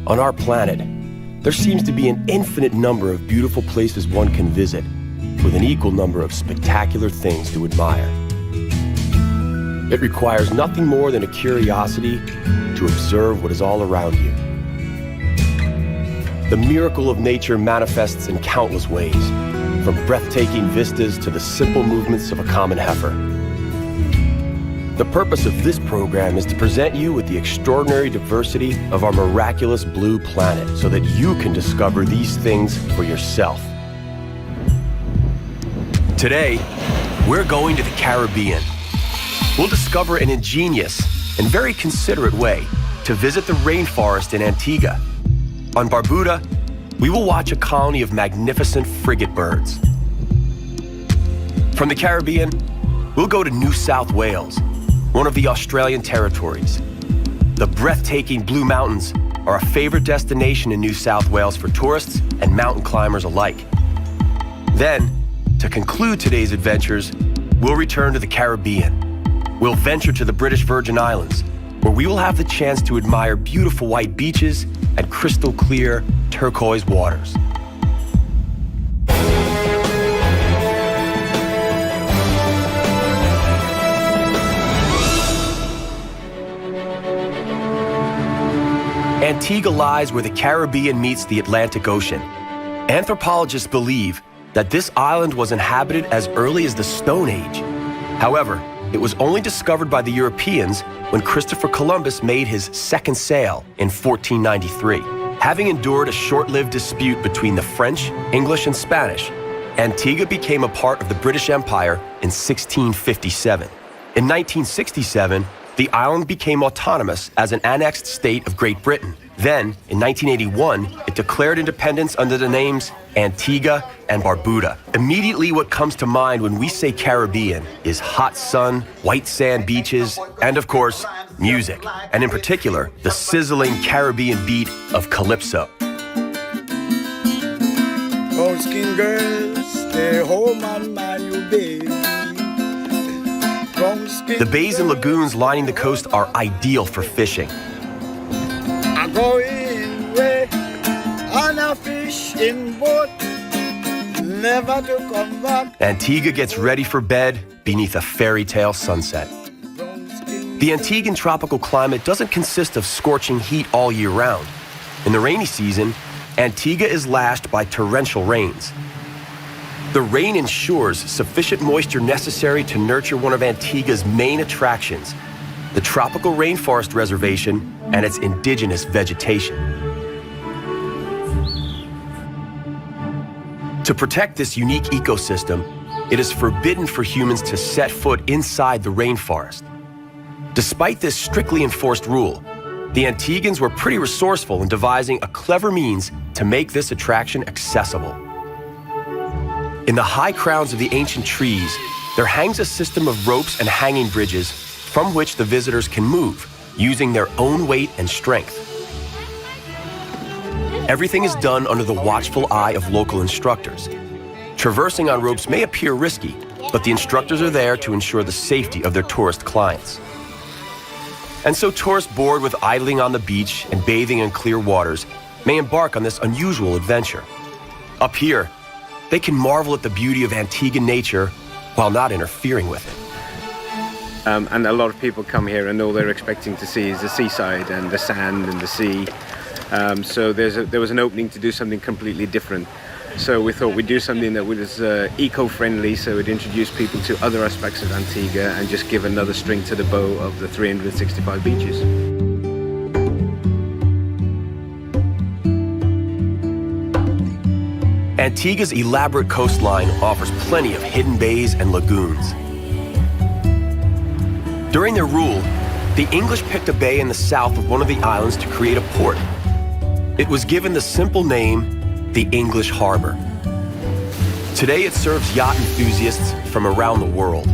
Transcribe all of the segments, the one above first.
On our planet, there seems to be an infinite number of beautiful places one can visit, with an equal number of spectacular things to admire. It requires nothing more than a curiosity to observe what is all around you. The miracle of nature manifests in countless ways, from breathtaking vistas to the simple movements of a common heifer. The purpose of this program is to present you with the extraordinary diversity of our miraculous blue planet so that you can discover these things for yourself. Today, we're going to the Caribbean. We'll discover an ingenious and very considerate way to visit the rainforest in Antigua. On Barbuda, we will watch a colony of magnificent frigate birds. From the Caribbean, we'll go to New South Wales, one of the Australian territories. The breathtaking Blue Mountains are a favorite destination in New South Wales for tourists and mountain climbers alike. Then, to conclude today's adventures, we'll return to the Caribbean. We'll venture to the British Virgin Islands, where we will have the chance to admire beautiful white beaches and crystal clear turquoise waters. Antigua lies where the Caribbean meets the Atlantic Ocean. Anthropologists believe that this island was inhabited as early as the Stone Age. However, it was only discovered by the Europeans when Christopher Columbus made his second sail in 1493. Having endured a short-lived dispute between the French, English, and Spanish, Antigua became a part of the British Empire in 1657. In 1967, the island became autonomous as an annexed state of Great Britain. Then, in 1981, it declared independence under the names Antigua and Barbuda. Immediately what comes to mind when we say Caribbean is hot sun, white sand beaches, and of course, music, and in particular, the sizzling Caribbean beat of calypso. Oh, skin girls, stay home and mind you, baby. The bays and lagoons lining the coast are ideal for fishing. I go in way on a fish in boat, never to come back. Antigua gets ready for bed beneath a fairy tale sunset. The Antiguan tropical climate doesn't consist of scorching heat all year round. In the rainy season, Antigua is lashed by torrential rains. The rain ensures sufficient moisture necessary to nurture one of Antigua's main attractions, the tropical rainforest reservation and its indigenous vegetation. To protect this unique ecosystem, it is forbidden for humans to set foot inside the rainforest. Despite this strictly enforced rule, the Antiguans were pretty resourceful in devising a clever means to make this attraction accessible. In the high crowns of the ancient trees, there hangs a system of ropes and hanging bridges from which the visitors can move, using their own weight and strength. Everything is done under the watchful eye of local instructors. Traversing on ropes may appear risky, but the instructors are there to ensure the safety of their tourist clients. And so tourists bored with idling on the beach and bathing in clear waters may embark on this unusual adventure. Up here, they can marvel at the beauty of Antiguan nature while not interfering with it. And a lot of people come here and all they're expecting to see is the seaside and the sand and the sea. So there was an opening to do something completely different. So we thought we'd do something that was eco-friendly, so we'd introduce people to other aspects of Antigua and just give another string to the bow of the 365 beaches. Antigua's elaborate coastline offers plenty of hidden bays and lagoons. During their rule, the English picked a bay in the south of one of the islands to create a port. It was given the simple name, the English Harbor. Today it serves yacht enthusiasts from around the world.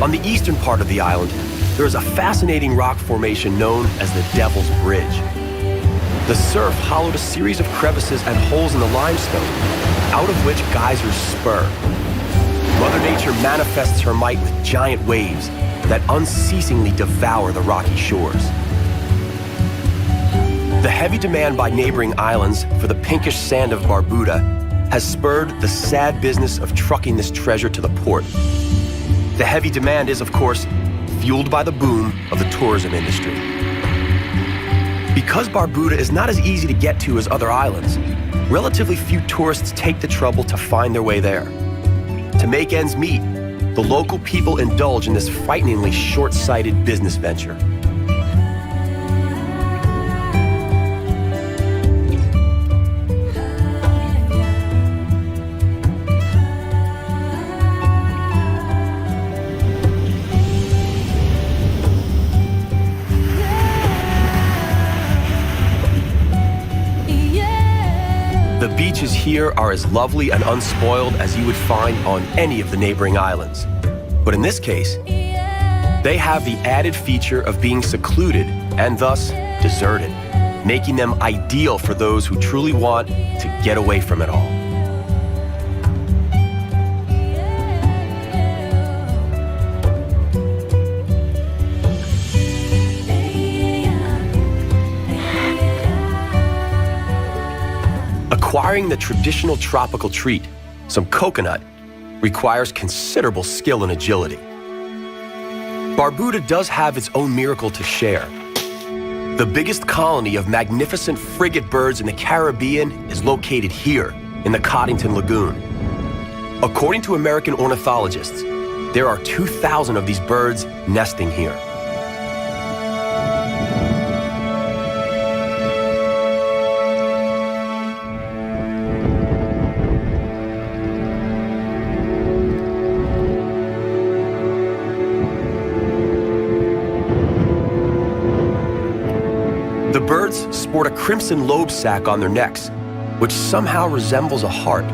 On the eastern part of the island, there is a fascinating rock formation known as the Devil's Bridge. The surf hollowed a series of crevices and holes in the limestone, out of which geysers spur. Mother Nature manifests her might with giant waves that unceasingly devour the rocky shores. The heavy demand by neighboring islands for the pinkish sand of Barbuda has spurred the sad business of trucking this treasure to the port. The heavy demand is, of course, fueled by the boom of the tourism industry. Because Barbuda is not as easy to get to as other islands, relatively few tourists take the trouble to find their way there. To make ends meet, the local people indulge in this frighteningly short-sighted business venture. The beaches here are as lovely and unspoiled as you would find on any of the neighboring islands. But in this case, they have the added feature of being secluded and thus deserted, making them ideal for those who truly want to get away from it all. Acquiring the traditional tropical treat, some coconut, requires considerable skill and agility. Barbuda does have its own miracle to share. The biggest colony of magnificent frigate birds in the Caribbean is located here in the Coddington Lagoon. According to American ornithologists, there are 2,000 of these birds nesting here. The birds sport a crimson lobe sac on their necks, which somehow resembles a heart.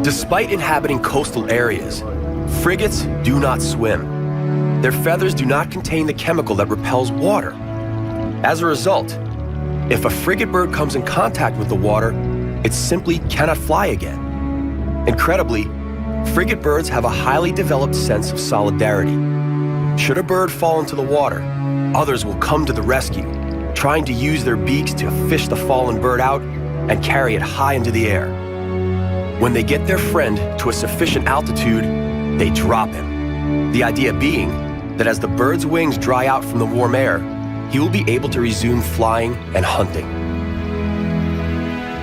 Despite inhabiting coastal areas, frigates do not swim. Their feathers do not contain the chemical that repels water. As a result, if a frigate bird comes in contact with the water, it simply cannot fly again. Incredibly, frigate birds have a highly developed sense of solidarity. Should a bird fall into the water, others will come to the rescue, trying to use their beaks to fish the fallen bird out and carry it high into the air. When they get their friend to a sufficient altitude, they drop him. The idea being that as the bird's wings dry out from the warm air, he will be able to resume flying and hunting.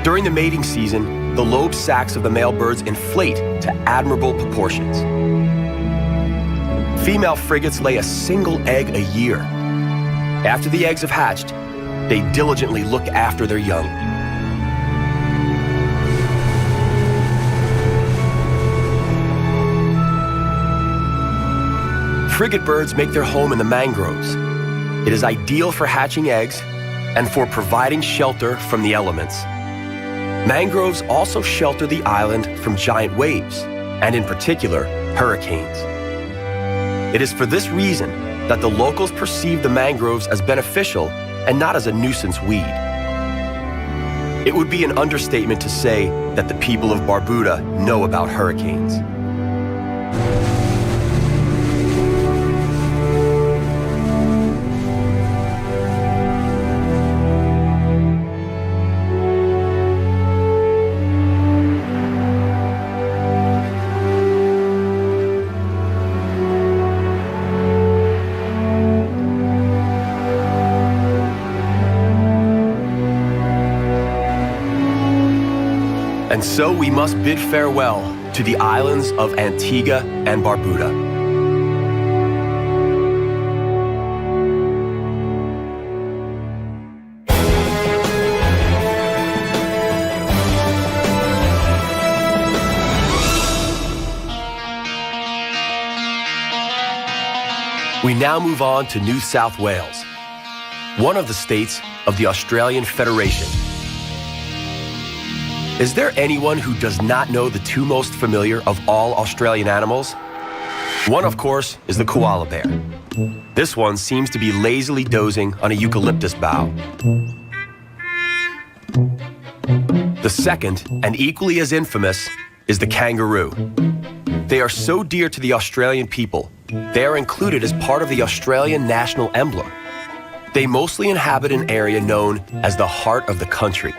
During the mating season, the lobe sacs of the male birds inflate to admirable proportions. Female frigates lay a single egg a year. After the eggs have hatched, they diligently look after their young. Frigate birds make their home in the mangroves. It is ideal for hatching eggs and for providing shelter from the elements. Mangroves also shelter the island from giant waves, and in particular, hurricanes. It is for this reason that the locals perceive the mangroves as beneficial and not as a nuisance weed. It would be an understatement to say that the people of Barbuda know about hurricanes. And so we must bid farewell to the islands of Antigua and Barbuda. We now move on to New South Wales, one of the states of the Australian Federation. Is there anyone who does not know the two most familiar of all Australian animals? One, of course, is the koala bear. This one seems to be lazily dozing on a eucalyptus bough. The second, and equally as infamous, is the kangaroo. They are so dear to the Australian people, they are included as part of the Australian national emblem. They mostly inhabit an area known as the heart of the country.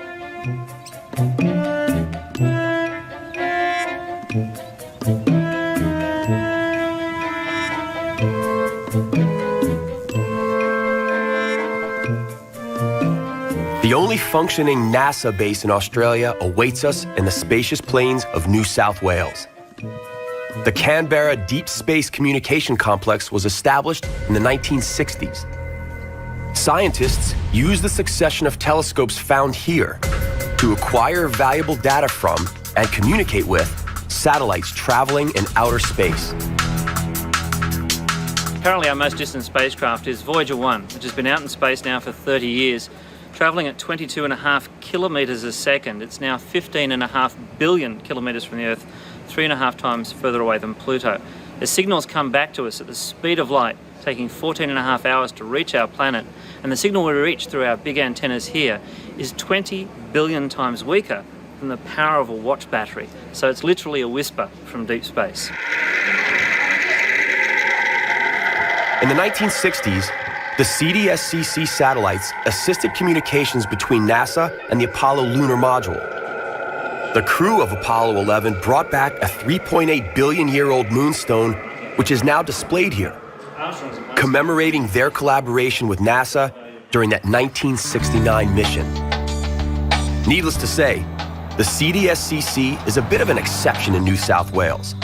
The only functioning NASA base in Australia awaits us in the spacious plains of New South Wales. The Canberra Deep Space Communication Complex was established in the 1960s. Scientists use the succession of telescopes found here to acquire valuable data from and communicate with satellites traveling in outer space. Currently our most distant spacecraft is Voyager 1, which has been out in space now for 30 years, travelling at 22.5 kilometres a second. It's now 15.5 billion kilometres from the Earth, 3.5 times further away than Pluto. The signals come back to us at the speed of light, taking 14.5 hours to reach our planet, and the signal we reach through our big antennas here is 20 billion times weaker than the power of a watch battery. So it's literally a whisper from deep space. In the 1960s, the CDS-CC satellites assisted communications between NASA and the Apollo lunar module. The crew of Apollo 11 brought back a 3.8 billion-year-old moonstone, which is now displayed here, commemorating their collaboration with NASA during that 1969 mission. Needless to say, the CDS-CC is a bit of an exception in New South Wales.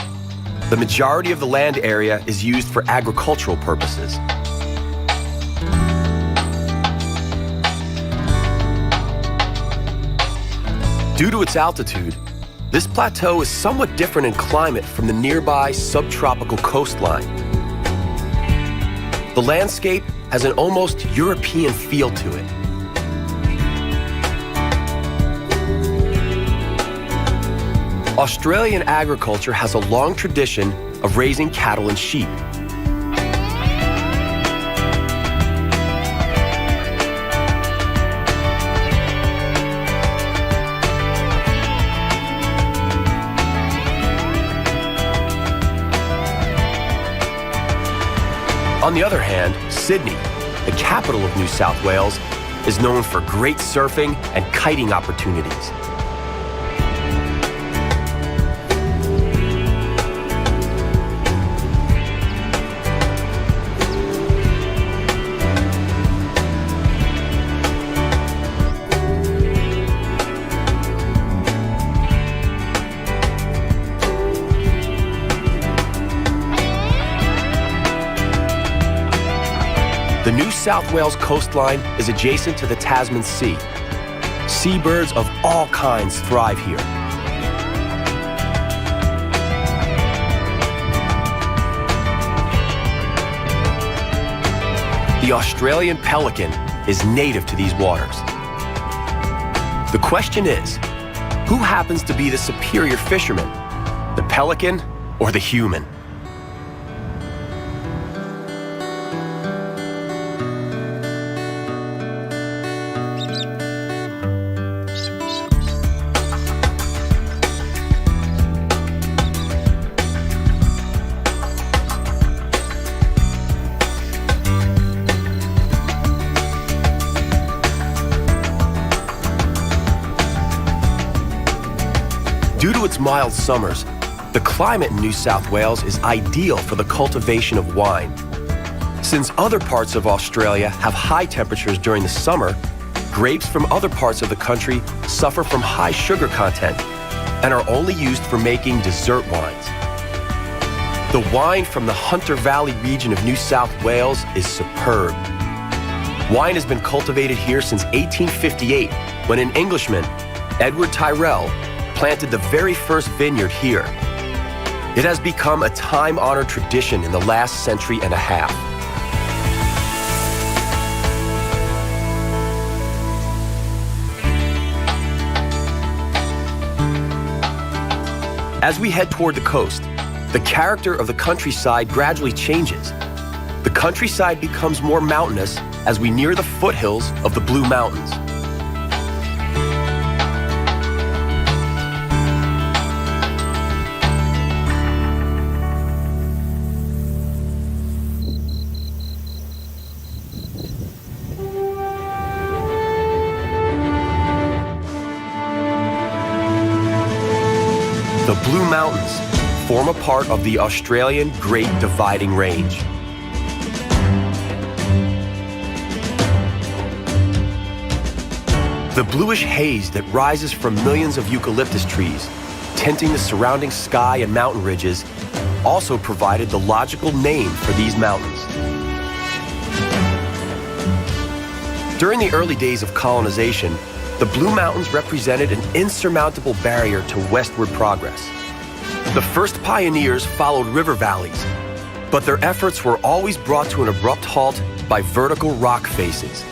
The majority of the land area is used for agricultural purposes. Due to its altitude, this plateau is somewhat different in climate from the nearby subtropical coastline. The landscape has an almost European feel to it. Australian agriculture has a long tradition of raising cattle and sheep. On the other hand, Sydney, the capital of New South Wales, is known for great surfing and kiting opportunities. The New South Wales coastline is adjacent to the Tasman Sea. Seabirds of all kinds thrive here. The Australian pelican is native to these waters. The question is, who happens to be the superior fisherman, the pelican or the human? Due to its mild summers, the climate in New South Wales is ideal for the cultivation of wine. Since other parts of Australia have high temperatures during the summer, grapes from other parts of the country suffer from high sugar content and are only used for making dessert wines. The wine from the Hunter Valley region of New South Wales is superb. Wine has been cultivated here since 1858, when an Englishman, Edward Tyrrell, planted the very first vineyard here. It has become a time-honored tradition in the last century and a half. As we head toward the coast, the character of the countryside gradually changes. The countryside becomes more mountainous as we near the foothills of the Blue Mountains. The Blue Mountains form a part of the Australian Great Dividing Range. The bluish haze that rises from millions of eucalyptus trees, tinting the surrounding sky and mountain ridges, also provided the logical name for these mountains. During the early days of colonization, the Blue Mountains represented an insurmountable barrier to westward progress. The first pioneers followed river valleys, but their efforts were always brought to an abrupt halt by vertical rock faces.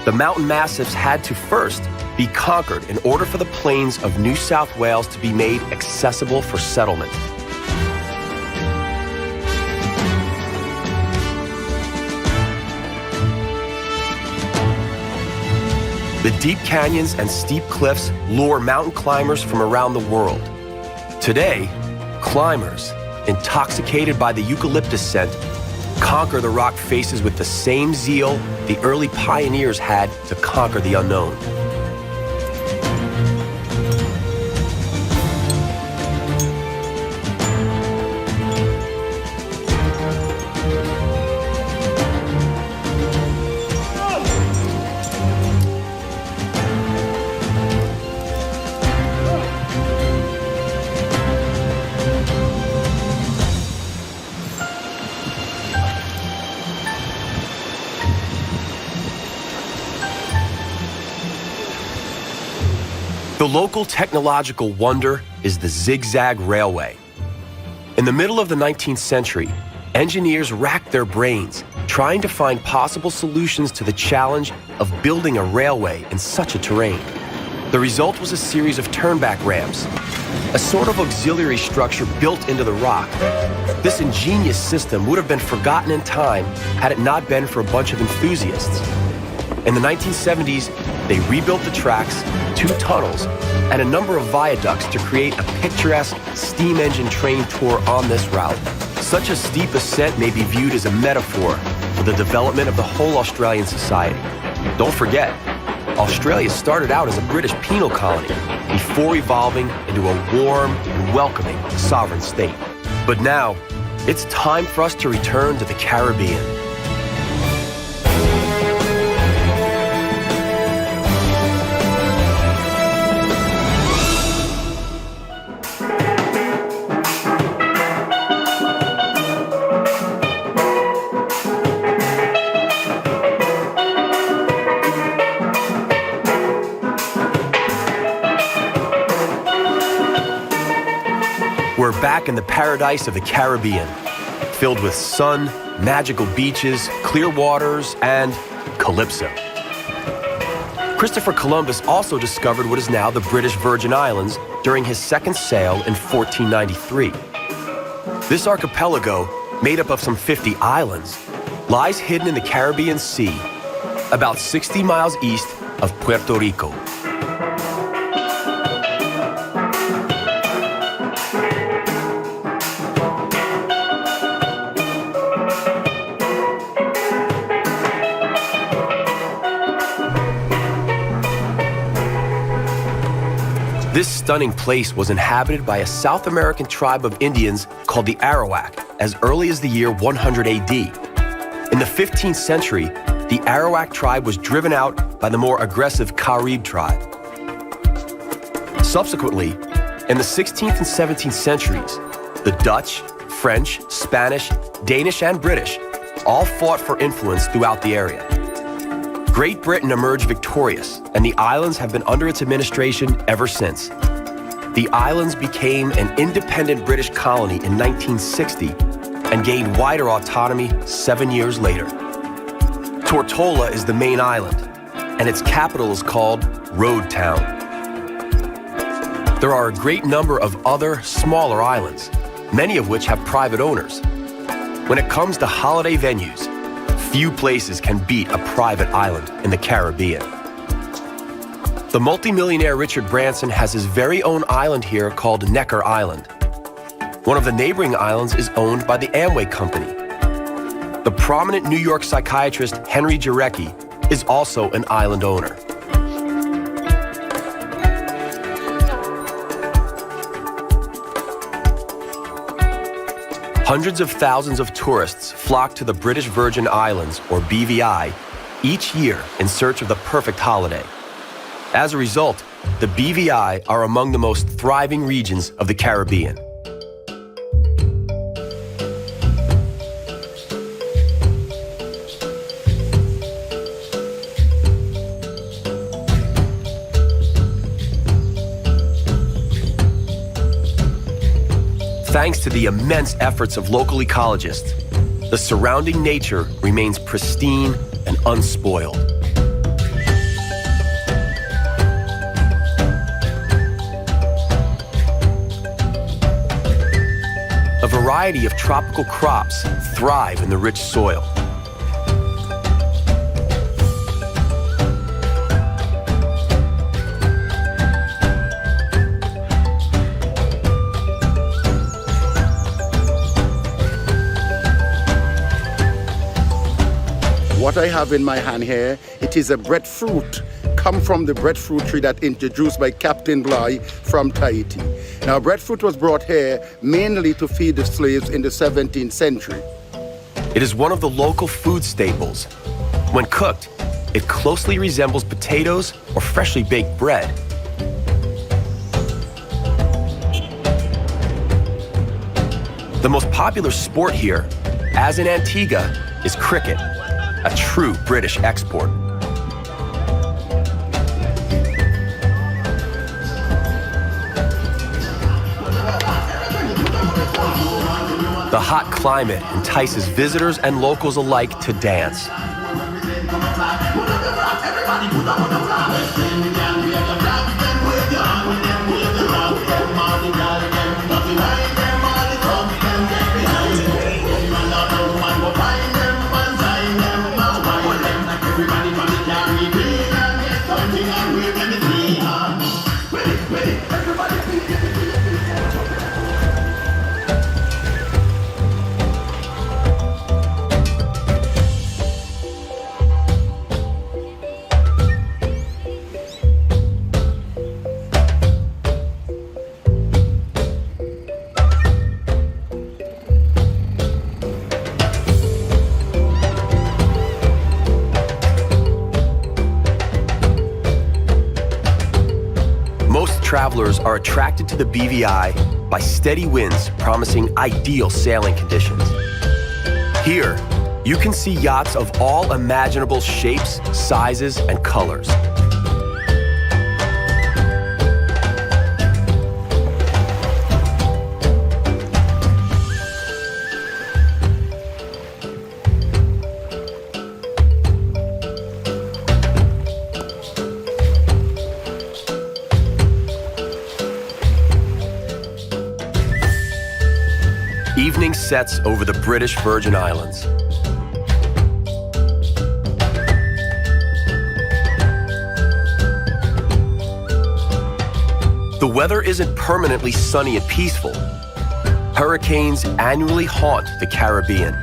The mountain massifs had to first be conquered in order for the plains of New South Wales to be made accessible for settlement. The deep canyons and steep cliffs lure mountain climbers from around the world. Today, climbers, intoxicated by the eucalyptus scent, conquer the rock faces with the same zeal the early pioneers had to conquer the unknown. The local technological wonder is the zigzag railway. In the middle of the 19th century, engineers racked their brains trying to find possible solutions to the challenge of building a railway in such a terrain. The result was a series of turnback ramps, a sort of auxiliary structure built into the rock. This ingenious system would have been forgotten in time had it not been for a bunch of enthusiasts. In the 1970s, they rebuilt the tracks, 2 tunnels, and a number of viaducts to create a picturesque steam engine train tour on this route. Such a steep ascent may be viewed as a metaphor for the development of the whole Australian society. Don't forget, Australia started out as a British penal colony before evolving into a warm and welcoming sovereign state. But now, it's time for us to return to the Caribbean. We're back in the paradise of the Caribbean, filled with sun, magical beaches, clear waters, and calypso. Christopher Columbus also discovered what is now the British Virgin Islands during his second sail in 1493. This archipelago, made up of some 50 islands, lies hidden in the Caribbean Sea, about 60 miles east of Puerto Rico. This stunning place was inhabited by a South American tribe of Indians called the Arawak as early as the year 100 AD. In the 15th century, the Arawak tribe was driven out by the more aggressive Carib tribe. Subsequently, in the 16th and 17th centuries, the Dutch, French, Spanish, Danish, and British all fought for influence throughout the area. Great Britain emerged victorious, and the islands have been under its administration ever since. The islands became an independent British colony in 1960 and gained wider autonomy 7 years later. Tortola is the main island, and its capital is called Road Town. There are a great number of other smaller islands, many of which have private owners. When it comes to holiday venues, few places can beat a private island in the Caribbean. The multimillionaire Richard Branson has his very own island here called Necker Island. One of the neighboring islands is owned by the Amway Company. The prominent New York psychiatrist Henry Jarecki is also an island owner. Hundreds of thousands of tourists flock to the British Virgin Islands, or BVI, each year in search of the perfect holiday. As a result, the BVI are among the most thriving regions of the Caribbean. Thanks to the immense efforts of local ecologists, the surrounding nature remains pristine and unspoiled. A variety of tropical crops thrive in the rich soil. What I have in my hand here, it is a breadfruit, come from the breadfruit tree that introduced by Captain Bligh from Tahiti. Now, breadfruit was brought here mainly to feed the slaves in the 17th century. It is one of the local food staples. When cooked, it closely resembles potatoes or freshly baked bread. The most popular sport here, as in Antigua, is cricket, a true British export. The hot climate entices visitors and locals alike to dance. Travelers are attracted to the BVI by steady winds promising ideal sailing conditions. Here, you can see yachts of all imaginable shapes, sizes, and colors. Evening sets over the British Virgin Islands. The weather isn't permanently sunny and peaceful. Hurricanes annually haunt the Caribbean.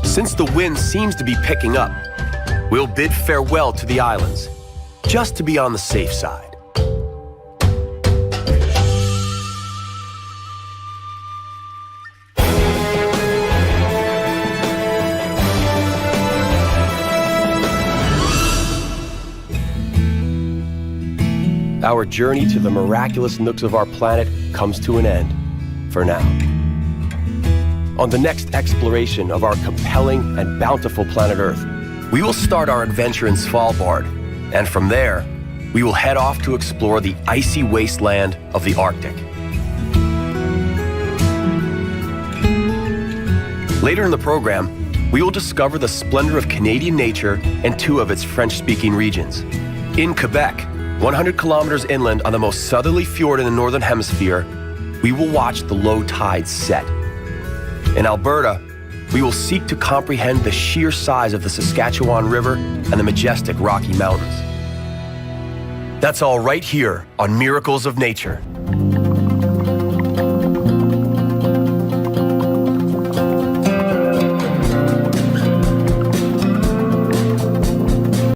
Since the wind seems to be picking up, we'll bid farewell to the islands, just to be on the safe side. Our journey to the miraculous nooks of our planet comes to an end, for now. On the next exploration of our compelling and bountiful planet Earth, we will start our adventure in Svalbard, and from there, we will head off to explore the icy wasteland of the Arctic. Later in the program, we will discover the splendor of Canadian nature and two of its French-speaking regions. In Quebec, 100 kilometers inland on the most southerly fjord in the Northern Hemisphere, we will watch the low tides set. In Alberta, we will seek to comprehend the sheer size of the Saskatchewan River and the majestic Rocky Mountains. That's all right here on Miracles of Nature.